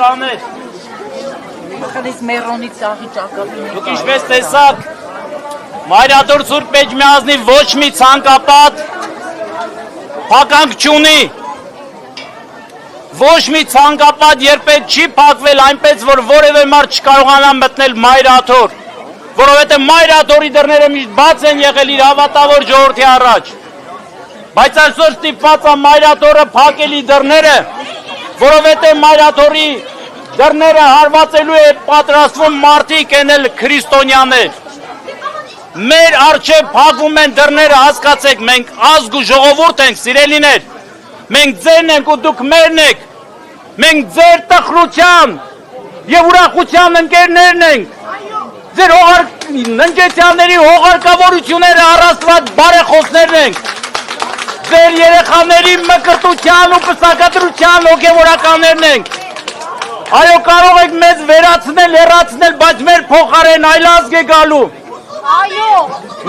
տաներ։ Խլից մերոնից սաղի ճակատին։ Դուք ինչպես տեսաք, Մայրաթոր Սուրբ Էջմիածնի ոչ մի ցանկապատ փականք չունի։ Ոչ մի ցանկապատ երբեք չի փակվել այնպես, որ որևէ մարդ չկարողանա մտնել Մայրաթոր, որովհետև Մայրաթորի դռները միշտ բաց են եղել իր հավատավոր ժողովրդի առաջ։ Բայց այսօր ստիպված է Մայրաթորը փակելի դռները, որովհետև Մայրաթորի դռները հարվածելու է պատրաստվում մարդիկ ենել քրիստոնյաներ։ Մեր առջև փակվում են դռները, հասկացեք, մենք ազգ ու ժողովուրդ ենք, սիրելիներ։ Մենք ձերն ենք ու դուք մերն եք։ Մենք ձեր տխրության եւ ուրախության ընկերներն ենք։ Ձեր ընկերների հողարկավորությունները առաստված բարեխոսներն ենք։ Ձեր երեխաների մկրտության ու պսակադրության հոգևորականներն ենք։ Այո, կարող եք մեզ վերացնել, հեռացնել, բայց մեր փոխարեն այլ ազգ է գալու։ Այո։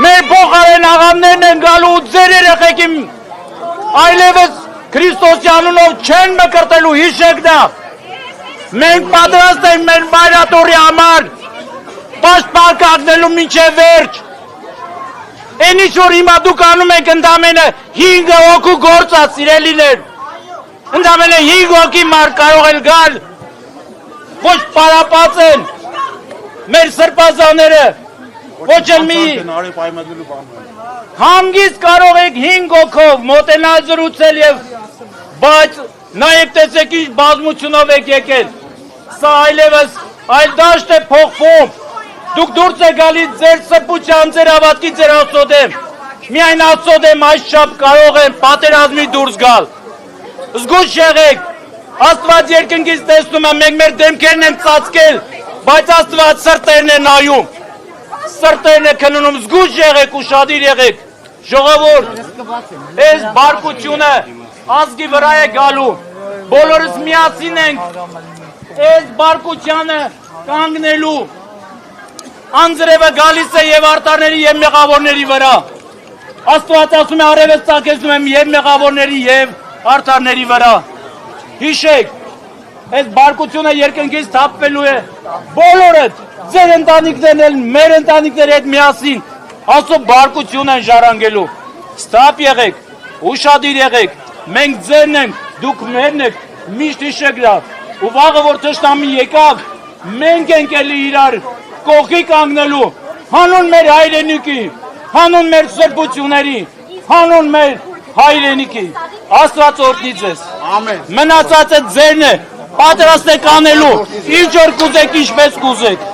Մեր փոխարեն աղամներն են գալու ու ձեր երեխեքին այլևս Քրիստոսի անունով չեն մկրտելու, հիշեք դա։ Մենք պատրաստ ենք մեր Մայրաթորի համար պաշտպան կանգնելու մինչև վերջ։ Այն ինչ որ հիմա դուք անում եք ընդամենը 5 հոգու գործ է, սիրելիներ։ Ընդամենը 5 հոգի մարդ կարող են գալ, ոչ պարապած են մեր սրբազանները, ոչ էլ մի հանգիստ կարող եք 5 հոգով մոտենալ զրուցել եւ բայց նայեք տեսեք ինչ բազմությունով եք եկել։ Սա այլևս այլ դաշտ է փոխվում։ Դուք դուրս եք գալիս ձեր սրբության, ձեր հավատքի, ձեր Աստծո դեմ։ Միայն Աստծո դեմ այսչափ կարող են պատերազմի դուրս գալ։ Զգույշ եղեք։ Աստված երկնքից տեսնում է, մենք մեր դեմքերն ենք ծածկել, բայց Աստված սրտերն է նայում։ Սրտերն է քննում, զգույշ եղեք, ուշադիր եղեք։ Ժողովուրդ, այս բարկությունը ազգի վրա է գալու։ Բոլորս միասին ենք այս բարկությանը կանգնելու։ Անձրևը գալիս է եւ արտարների եւ մեղավորների վրա։ Աստված ասում է արևս ծագեցնում եմ եւ մեղավորների եւ արտարների վրա։ Հիշեք, այս բարկությունը երկնքից թափվելու է բոլորդ, ձեր ընտանիքներն էլ, մեր ընտանիքների հետ միասին Աստծո բարկություն են ժառանգելու։ Ստապ եղեք, ուշադիր եղեք, մենք ձերն ենք, դուք մերն եք, միշտ հիշեք դա։ Ու վաղը որ թշնամի եկավ, մենք ենք էլի իրար կողքի կանգնելու, հանուն մեր հայրենիքի, հանուն մեր սրբությունների, հանուն մեր հայրենիքի։ Աստված օրհնի ձեզ։ Ամեն։ Մնացածը ձերն է, պատրաստ եք անելու, ինչ որ կուզեք, ինչպես կուզեք։